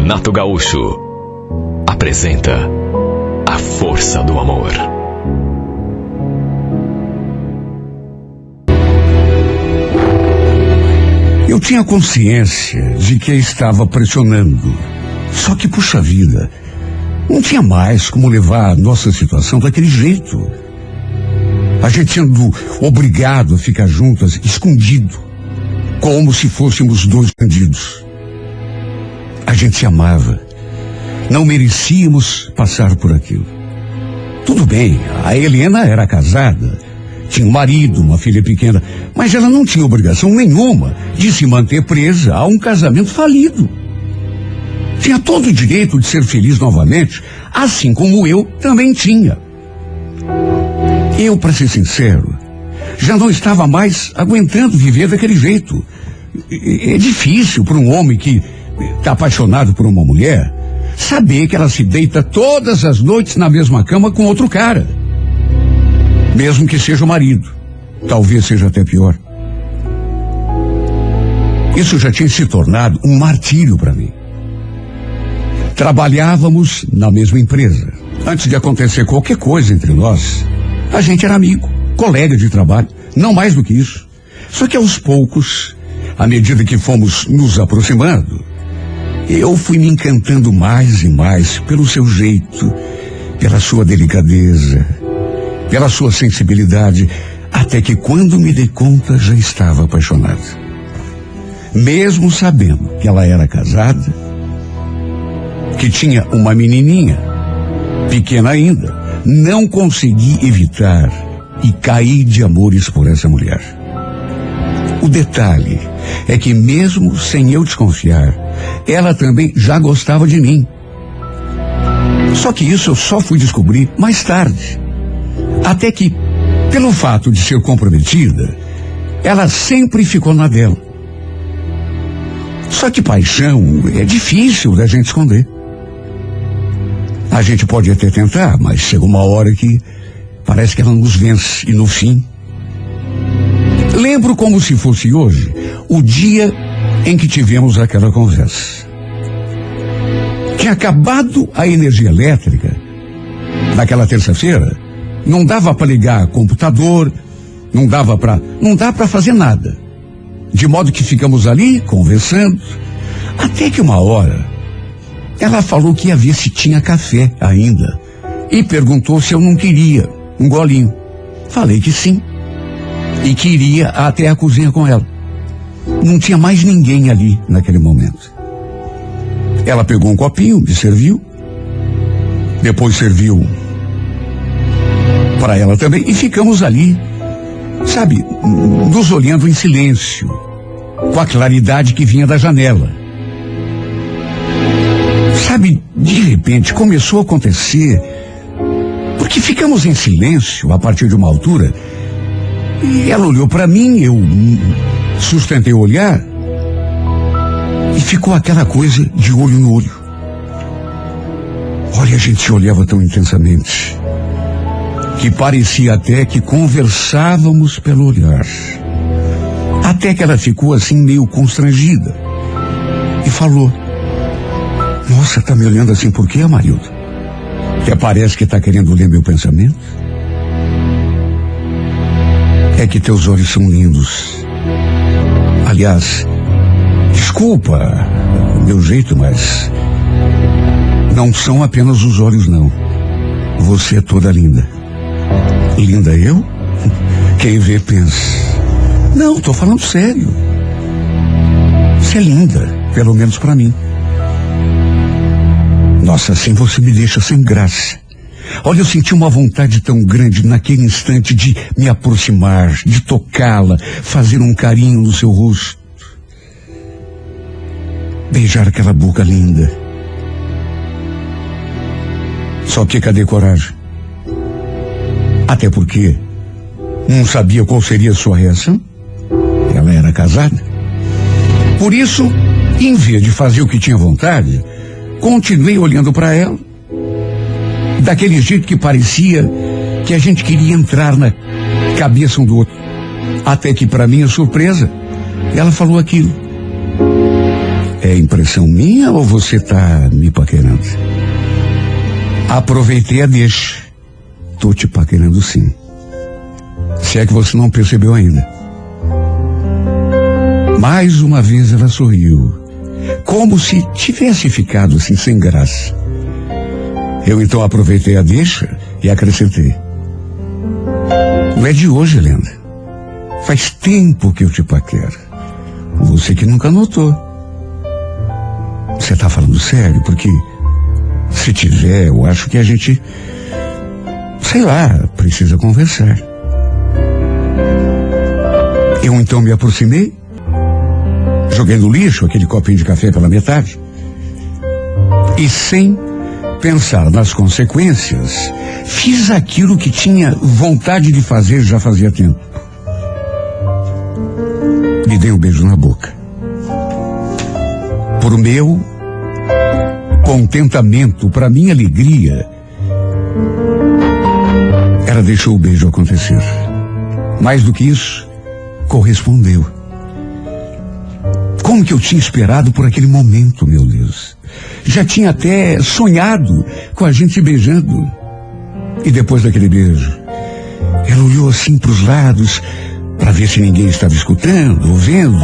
Renato Gaúcho apresenta A Força do Amor. Eu tinha consciência de que estava pressionando. Só que, puxa vida, não tinha mais como levar a nossa situação daquele jeito. A gente sendo obrigado a ficar juntas, escondido, como se fôssemos dois bandidos. A gente se amava. Não merecíamos passar por aquilo. Tudo bem, a Helena era casada, tinha um marido, uma filha pequena, mas ela não tinha obrigação nenhuma de se manter presa a um casamento falido. Tinha todo o direito de ser feliz novamente, assim como eu também tinha. Eu, para ser sincero, já não estava mais aguentando viver daquele jeito. É difícil para um homem que está apaixonado por uma mulher saber que ela se deita todas as noites na mesma cama com outro cara. Mesmo que seja o marido. Talvez seja até pior. Isso já tinha se tornado um martírio para mim. Trabalhávamos na mesma empresa. Antes de acontecer qualquer coisa entre nós, a gente era amigo, colega de trabalho, não mais do que isso. Só que aos poucos, à medida que fomos nos aproximando, eu fui me encantando mais e mais pelo seu jeito, pela sua delicadeza, pela sua sensibilidade, até que quando me dei conta já estava apaixonado. Mesmo sabendo que ela era casada, que tinha uma menininha, pequena ainda, não consegui evitar e cair de amores por essa mulher. O detalhe é que mesmo sem eu desconfiar, ela também já gostava de mim. Só que isso eu só fui descobrir mais tarde. Até que, pelo fato de ser comprometida, ela sempre ficou na dela. Só que paixão é difícil da gente esconder. A gente pode até tentar, mas chega uma hora que parece que ela nos vence e no fim... Lembro como se fosse hoje, o dia em que tivemos aquela conversa. Tinha acabado a energia elétrica naquela terça-feira. Não dava para ligar computador, não dá para fazer nada. De modo que ficamos ali conversando, até que uma hora ela falou que ia ver se tinha café ainda e perguntou se eu não queria um golinho. Falei que sim e que iria até a cozinha com ela. Não tinha mais ninguém ali naquele momento. Ela pegou um copinho, me serviu, depois serviu para ela também e ficamos ali, sabe, nos olhando em silêncio, com a claridade que vinha da janela. Sabe, de repente começou a acontecer, porque ficamos em silêncio a partir de uma altura, e ela olhou para mim, eu sustentei o olhar, e ficou aquela coisa de olho no olho. Olha, a gente se olhava tão intensamente, que parecia até que conversávamos pelo olhar. Até que ela ficou assim meio constrangida, e falou: "Nossa, tá me olhando assim por quê, Amarildo? Até parece que tá querendo ler meu pensamento." "É que teus olhos são lindos. Aliás, desculpa o meu jeito, mas não são apenas os olhos, não. Você é toda linda." "Linda eu?" Quem vê pensa. Não, tô falando sério. Você é linda, pelo menos pra mim. Nossa, assim você me deixa sem graça. Olha, eu senti uma vontade tão grande naquele instante de me aproximar, de tocá-la, fazer um carinho no seu rosto. Beijar aquela boca linda. Só que cadê coragem? Até porque não sabia qual seria a sua reação. Ela era casada. Por isso, em vez de fazer o que tinha vontade, continuei olhando para ela, daquele jeito que parecia que a gente queria entrar na cabeça um do outro. Até que, para minha surpresa, ela falou aquilo: É impressão minha ou você tá me paquerando? Aproveitei a deixa. Tô te paquerando sim. Se é que você não percebeu ainda. Mais uma vez ela sorriu, como se tivesse ficado assim sem graça. Eu então aproveitei a deixa e acrescentei: não é de hoje, Helena. Faz tempo que eu te paquero. Você que nunca notou. Você tá falando sério? Porque se tiver, eu acho que a gente, sei lá, precisa conversar. Eu então me aproximei, joguei no lixo aquele copinho de café pela metade e, sem pensar nas consequências, fiz aquilo que tinha vontade de fazer já fazia tempo. Me dei um beijo na boca. Por meu contentamento, para minha alegria, ela deixou o beijo acontecer. Mais do que isso, correspondeu. Como que eu tinha esperado por aquele momento, meu Deus. Já tinha até sonhado com a gente se beijando. E depois daquele beijo, ela olhou assim para os lados para ver se ninguém estava escutando ou vendo.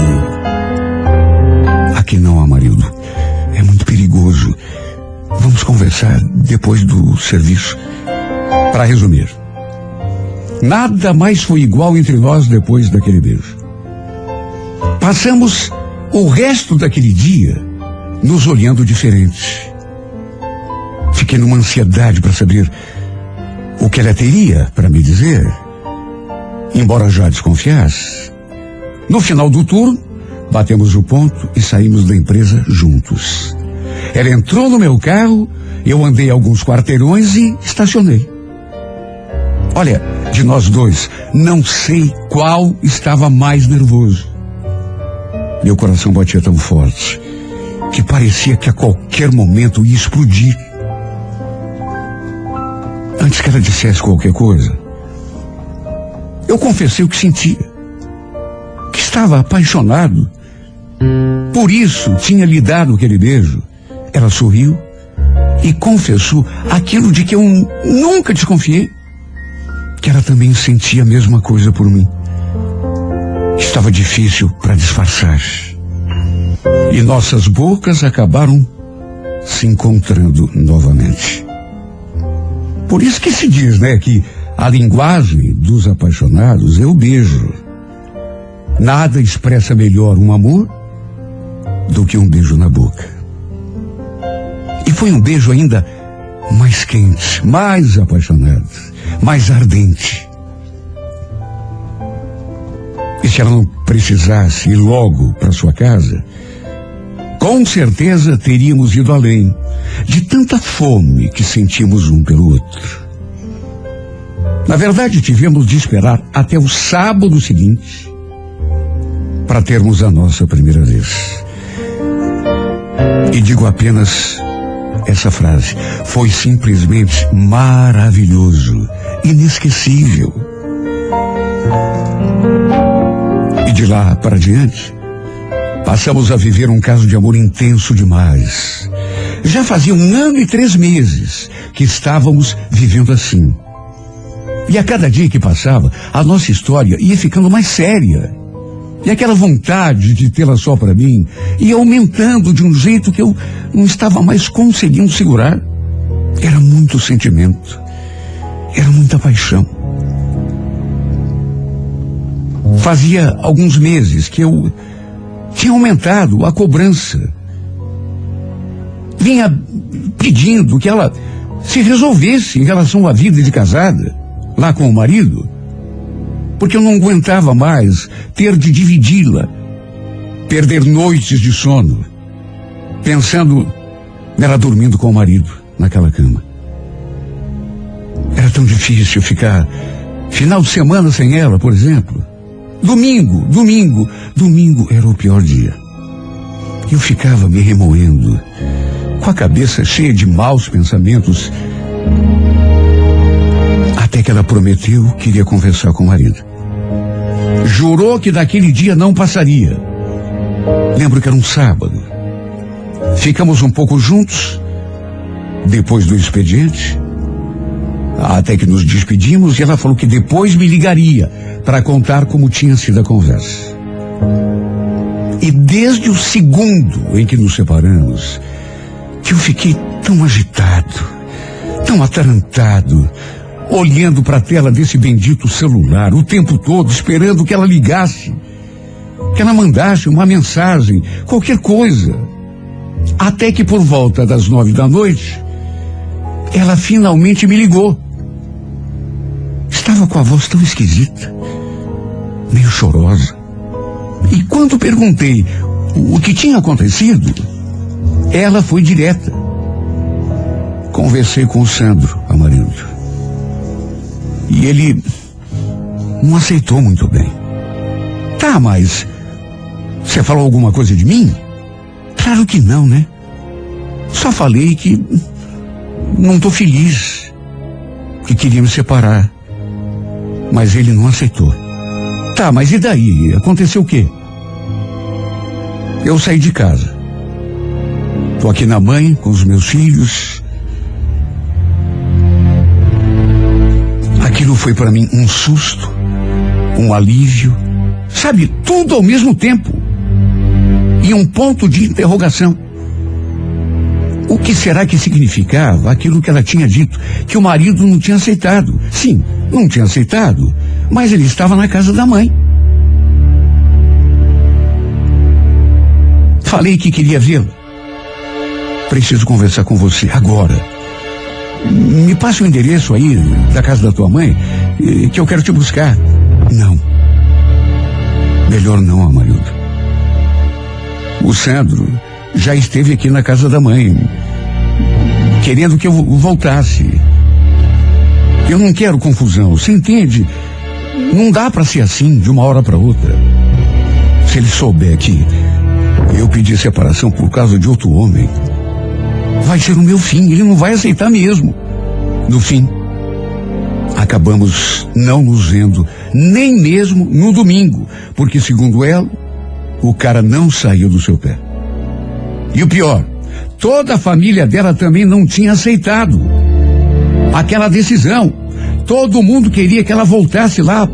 Aqui não, Amarildo. É muito perigoso. Vamos conversar depois do serviço. Para resumir, nada mais foi igual entre nós depois daquele beijo. Passamos o resto daquele dia nos olhando diferente. Fiquei numa ansiedade para saber o que ela teria para me dizer, embora já desconfiasse. No final do turno, batemos o ponto e saímos da empresa juntos. Ela entrou no meu carro, eu andei alguns quarteirões e estacionei. Olha, de nós dois, não sei qual estava mais nervoso. Meu coração batia tão forte que parecia que a qualquer momento ia explodir. Antes que ela dissesse qualquer coisa, eu confessei o que sentia, que estava apaixonado. Por isso tinha lhe dado aquele beijo. Ela sorriu e confessou aquilo de que eu nunca desconfiei, que ela também sentia a mesma coisa por mim. Estava difícil para disfarçar. E nossas bocas acabaram se encontrando novamente. Por isso que se diz, né, que a linguagem dos apaixonados é o beijo. Nada expressa melhor um amor do que um beijo na boca. E foi um beijo ainda mais quente, mais apaixonado, mais ardente. E se ela não precisasse ir logo para sua casa, com certeza teríamos ido além, de tanta fome que sentimos um pelo outro. Na verdade, tivemos de esperar até o sábado seguinte para termos a nossa primeira vez. E digo apenas essa frase: foi simplesmente maravilhoso, inesquecível. E de lá para diante, passamos a viver um caso de amor intenso demais. Já fazia 1 ano e 3 meses que estávamos vivendo assim. E a cada dia que passava, a nossa história ia ficando mais séria. E aquela vontade de tê-la só para mim ia aumentando de um jeito que eu não estava mais conseguindo segurar. Era muito sentimento. Era muita paixão. Fazia alguns meses que eu tinha aumentado a cobrança. Vinha pedindo que ela se resolvesse em relação à vida de casada, lá com o marido, porque eu não aguentava mais ter de dividi-la, perder noites de sono, pensando nela dormindo com o marido naquela cama. Era tão difícil ficar final de semana sem ela, por exemplo. Domingo era o pior dia. Eu ficava me remoendo, com a cabeça cheia de maus pensamentos, até que ela prometeu que iria conversar com o marido. Jurou que daquele dia não passaria. Lembro que era um sábado. Ficamos um pouco juntos, depois do expediente, até que nos despedimos, e ela falou que depois me ligaria para contar como tinha sido a conversa. E desde o segundo em que nos separamos, que eu fiquei tão agitado, tão atarantado, olhando para a tela desse bendito celular o tempo todo, esperando que ela ligasse, que ela mandasse uma mensagem, qualquer coisa. Até que por volta das 9 da noite, ela finalmente me ligou. Estava com a voz tão esquisita, meio chorosa. E quando perguntei o que tinha acontecido, ela foi direta. Conversei com o Sandro, Amarildo. E ele não aceitou muito bem. Tá, mas você falou alguma coisa de mim? Claro que não, né? Só falei que não tô feliz, que queria me separar. Mas ele não aceitou. Tá, mas e daí? Aconteceu o quê? Eu saí de casa. Tô aqui na mãe, com os meus filhos. Aquilo foi para mim um susto, um alívio, sabe, tudo ao mesmo tempo. E um ponto de interrogação. O que será que significava aquilo que ela tinha dito, que o marido não tinha aceitado? Sim, não tinha aceitado, mas ele estava na casa da mãe. Falei que queria vê-la. Preciso conversar com você agora. Me passa o endereço aí da casa da tua mãe, que eu quero te buscar. Não. Melhor não, Amarildo. O Sandro já esteve aqui na casa da mãe, querendo que eu voltasse. Eu não quero confusão, você entende? Não dá para ser assim de uma hora para outra. Se ele souber que eu pedi separação por causa de outro homem, vai ser o meu fim, ele não vai aceitar mesmo. No fim, acabamos não nos vendo, nem mesmo no domingo, porque segundo ela, o cara não saiu do seu pé. E o pior, toda a família dela também não tinha aceitado aquela decisão. Todo mundo queria que ela voltasse lá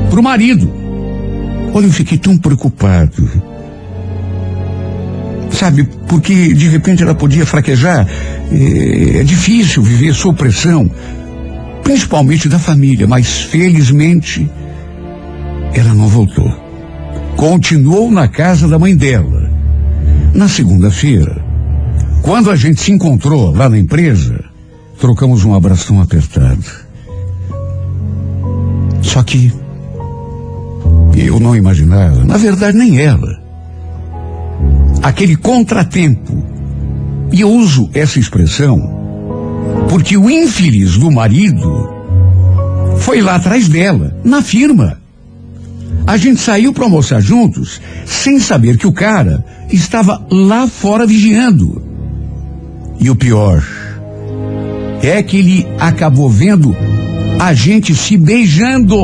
pro marido. Olha, eu fiquei tão preocupado. Sabe, porque de repente ela podia fraquejar. É difícil viver sob pressão, principalmente da família, mas felizmente ela não voltou. Continuou na casa da mãe dela. Na segunda-feira, quando a gente se encontrou lá na empresa, trocamos um abração apertado. Só que eu não imaginava, na verdade nem ela, aquele contratempo. E eu uso essa expressão porque o infeliz do marido foi lá atrás dela, na firma. A gente saiu para almoçar juntos, sem saber que o cara estava lá fora vigiando. E o pior é que ele acabou vendo a gente se beijando.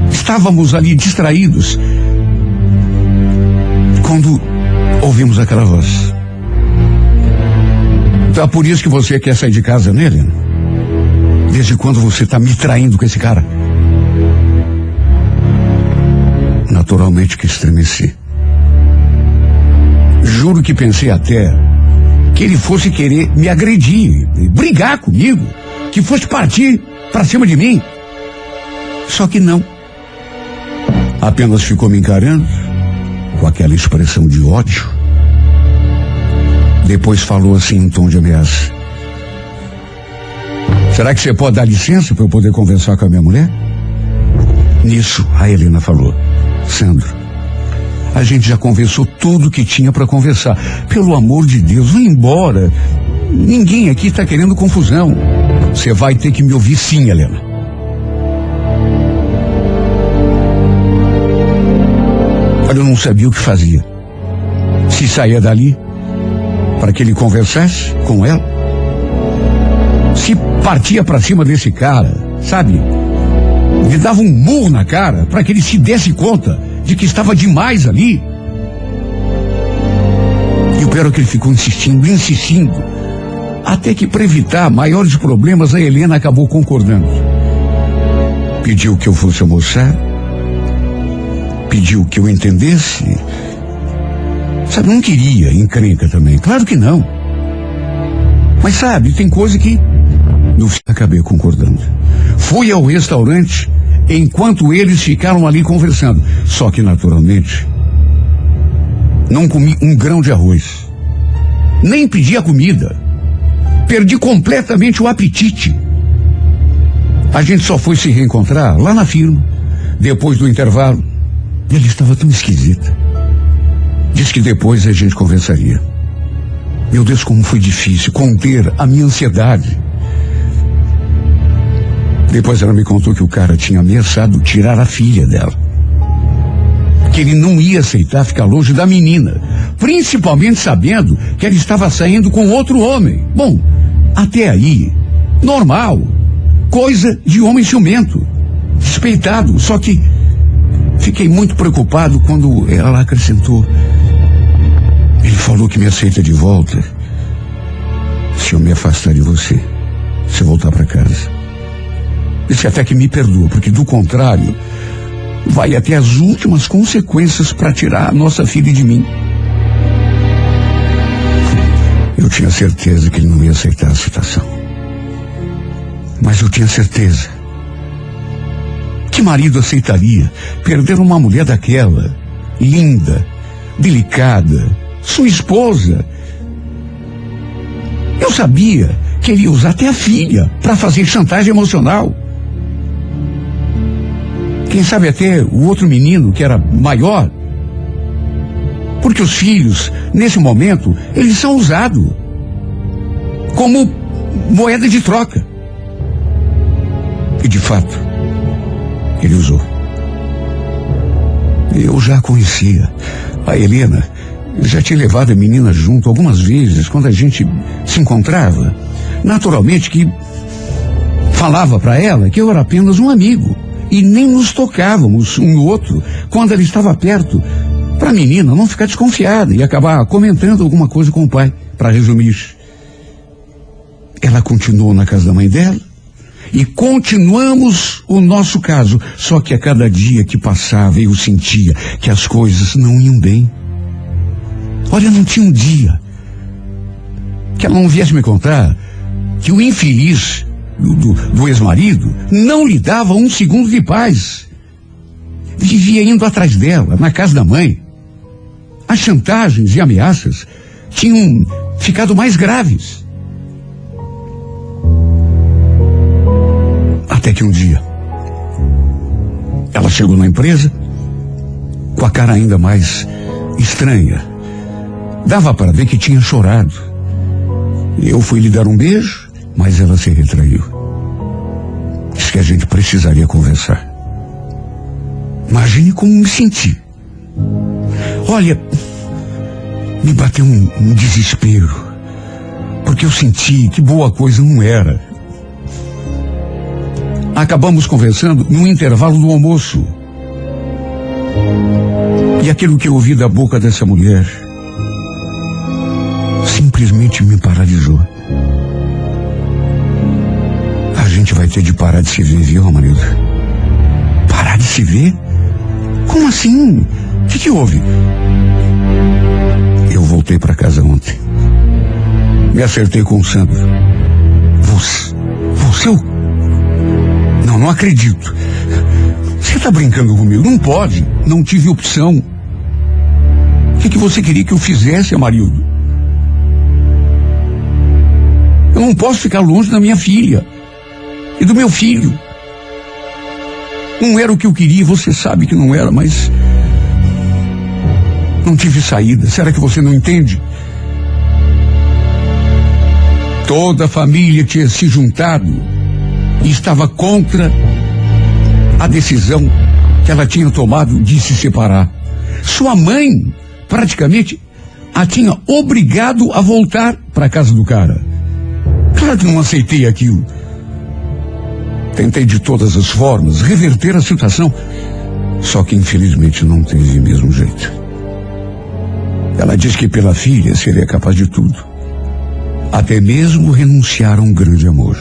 Estávamos ali distraídos quando ouvimos aquela voz. Então é por isso que você quer sair de casa, né, Helena? Desde quando você está me traindo com esse cara? Naturalmente que estremeci. Juro que pensei até que ele fosse querer me agredir, brigar comigo, que fosse partir para cima de mim. Só que não. Apenas ficou me encarando com aquela expressão de ódio. Depois falou assim em tom de ameaça: será que você pode dar licença para eu poder conversar com a minha mulher? Nisso, a Helena falou: Sandro, a gente já conversou tudo que tinha para conversar. Pelo amor de Deus, vai embora. Ninguém aqui está querendo confusão. Você vai ter que me ouvir sim, Helena. Olha, eu não sabia o que fazia. Se saía dali para que ele conversasse com ela, se partia para cima desse cara, sabe? Ele dava um murro na cara para que ele se desse conta de que estava demais ali. E o pior é que ele ficou insistindo, até que, para evitar maiores problemas, a Helena acabou concordando. Pediu que eu fosse almoçar, pediu que eu entendesse. Sabe, não queria encrenca também, claro que não. Mas sabe, tem coisa que no fim acabei concordando. Fui ao restaurante enquanto eles ficaram ali conversando. Só que, naturalmente, não comi um grão de arroz. Nem pedi a comida. Perdi completamente o apetite. A gente só foi se reencontrar lá na firma, depois do intervalo. Ele estava tão esquisita. Diz que depois a gente conversaria. Meu Deus, como foi difícil conter a minha ansiedade. Depois ela me contou que o cara tinha ameaçado tirar a filha dela. Que ele não ia aceitar ficar longe da menina, principalmente sabendo que ela estava saindo com outro homem. Bom, até aí, normal, coisa de homem ciumento, despeitado. Só que fiquei muito preocupado quando ela acrescentou: ele falou que me aceita de volta se eu me afastar de você, se eu voltar para casa. Disse até que me perdoa, porque do contrário vai até as últimas consequências para tirar a nossa filha de mim. Eu tinha certeza que ele não ia aceitar a situação. Mas eu tinha certeza. Que marido aceitaria perder uma mulher daquela, linda, delicada, sua esposa? Eu sabia que ele ia usar até a filha para fazer chantagem emocional. Quem sabe até o outro menino que era maior. Porque os filhos, nesse momento, eles são usados como moeda de troca. E de fato, ele usou. Eu já conhecia a Helena, já tinha levado a menina junto algumas vezes quando a gente se encontrava. Naturalmente que falava para ela que eu era apenas um amigo e nem nos tocávamos um no outro quando ela estava perto, para a menina não ficar desconfiada e acabar comentando alguma coisa com o pai. Para resumir, ela continuou na casa da mãe dela e continuamos o nosso caso. Só que a cada dia que passava eu sentia que as coisas não iam bem. Olha, não tinha um dia que ela não viesse me contar que o infeliz do ex-marido não lhe dava um segundo de paz. Vivia indo atrás dela, na casa da mãe. As chantagens e ameaças tinham ficado mais graves. Até que um dia, ela chegou na empresa com a cara ainda mais estranha. Dava para ver que tinha chorado. Eu fui lhe dar um beijo, mas ela se retraiu. Disse que a gente precisaria conversar. Imagine como me senti. Olha, me bateu um desespero, porque eu senti que boa coisa não era. Acabamos conversando no intervalo do almoço. E aquilo que eu ouvi da boca dessa mulher simplesmente me paralisou. A gente vai ter de parar de se ver, viu, Amanildo? Parar de se ver? Como assim? O que houve? Eu voltei para casa ontem. Me acertei com o Sandro. Você? Não acredito. Você está brincando comigo? Não pode. Não tive opção. O que você queria que eu fizesse, Amarildo? Eu não posso ficar longe da minha filha e do meu filho. Não era o que eu queria, você sabe que não era, mas não tive saída. Será que você não entende? Toda a família tinha se juntado e estava contra a decisão que ela tinha tomado de se separar. Sua mãe, praticamente, a tinha obrigado a voltar para a casa do cara. Claro que não aceitei aquilo. Tentei de todas as formas reverter a situação, só que infelizmente não teve o mesmo jeito. Ela diz que pela filha seria capaz de tudo, até mesmo renunciar a um grande amor.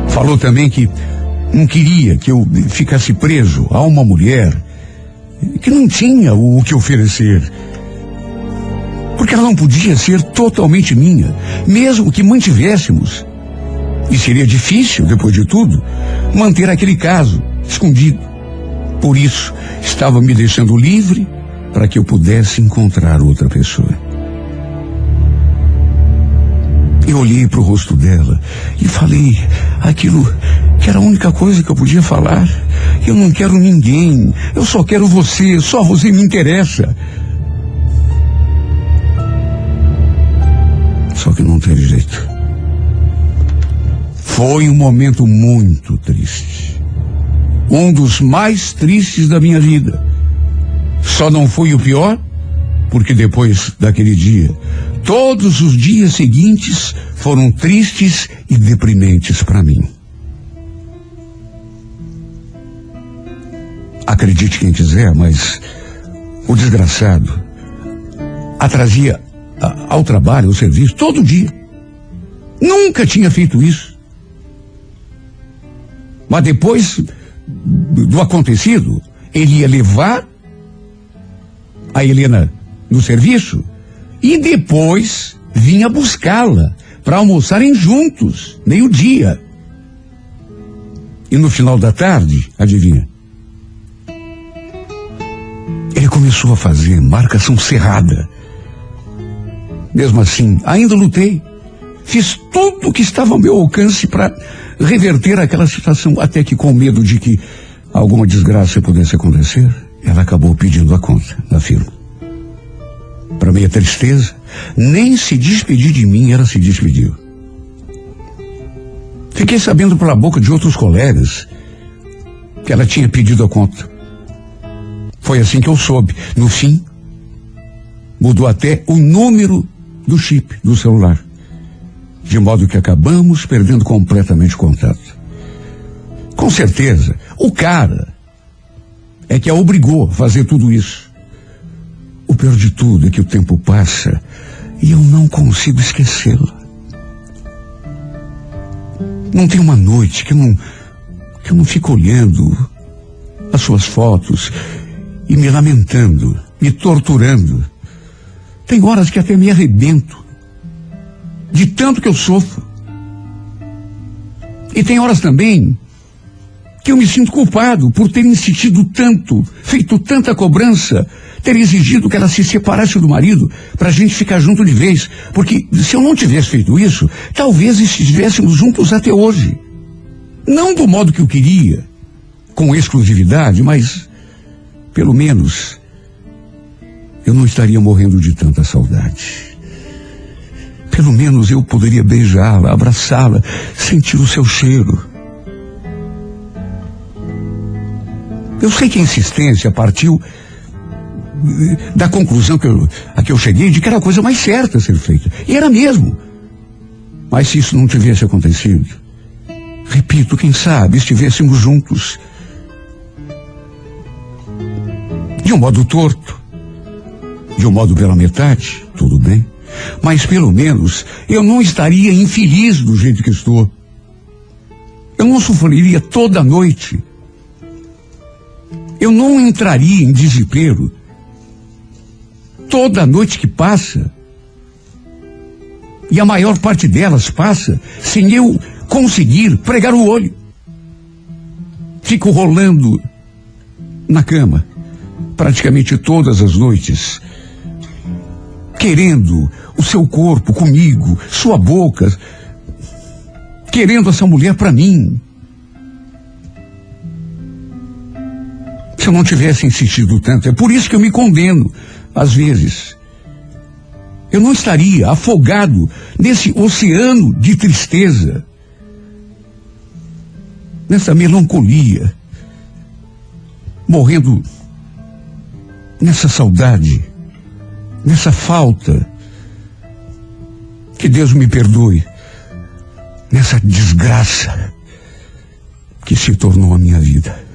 Falou também que não queria que eu ficasse preso a uma mulher que não tinha o que oferecer, porque ela não podia ser totalmente minha, mesmo que mantivéssemos. E seria difícil, depois de tudo, manter aquele caso escondido. Por isso, estava me deixando livre para que eu pudesse encontrar outra pessoa. Eu olhei para o rosto dela e falei aquilo que era a única coisa que eu podia falar. Eu não quero ninguém, eu só quero você, só você me interessa. Só que não teve jeito. Foi um momento muito triste. Um dos mais tristes da minha vida. Só não foi o pior, porque depois daquele dia, todos os dias seguintes foram tristes e deprimentes para mim. Acredite quem quiser, mas o desgraçado a trazia ao trabalho, ao serviço, todo dia. Nunca tinha feito isso. Mas depois do acontecido, ele ia levar a Helena no serviço e depois vinha buscá-la para almoçarem juntos, meio-dia. E no final da tarde, adivinha? Ele começou a fazer marcação cerrada. Mesmo assim, ainda lutei. Fiz tudo o que estava ao meu alcance para reverter aquela situação, até que, com medo de que alguma desgraça pudesse acontecer, ela acabou pedindo a conta da firma. Para minha tristeza, nem se despedir de mim ela se despediu. Fiquei sabendo pela boca de outros colegas que ela tinha pedido a conta. Foi assim que eu soube. No fim, mudou até o número do chip do celular, de modo que acabamos perdendo completamente o contato. Com certeza, o cara é que a obrigou a fazer tudo isso. O pior de tudo é que o tempo passa e eu não consigo esquecê-la. Não tem uma noite que eu não fico olhando as suas fotos e me lamentando, me torturando. Tem horas que até me arrebento de tanto que eu sofro. E tem horas também que eu me sinto culpado por ter insistido tanto, feito tanta cobrança, ter exigido que ela se separasse do marido para a gente ficar junto de vez. Porque se eu não tivesse feito isso, talvez estivéssemos juntos até hoje. Não do modo que eu queria, com exclusividade, mas pelo menos eu não estaria morrendo de tanta saudade. Pelo menos eu poderia beijá-la, abraçá-la, sentir o seu cheiro. Eu sei que a insistência partiu da conclusão a que eu cheguei de que era a coisa mais certa a ser feita. E era mesmo. Mas se isso não tivesse acontecido, repito, quem sabe estivéssemos juntos. De um modo torto, de um modo pela metade, tudo bem. Mas pelo menos eu não estaria infeliz do jeito que estou. Eu não sofreria toda noite. Eu não entraria em desespero toda noite que passa. E a maior parte delas passa sem eu conseguir pregar o olho. Fico rolando na cama praticamente todas as noites, querendo o seu corpo comigo, sua boca, querendo essa mulher para mim. Se eu não tivesse insistido tanto, é por isso que eu me condeno, às vezes. Eu não estaria afogado nesse oceano de tristeza, nessa melancolia, morrendo nessa saudade, nessa falta. Que Deus me perdoe, nessa desgraça que se tornou a minha vida.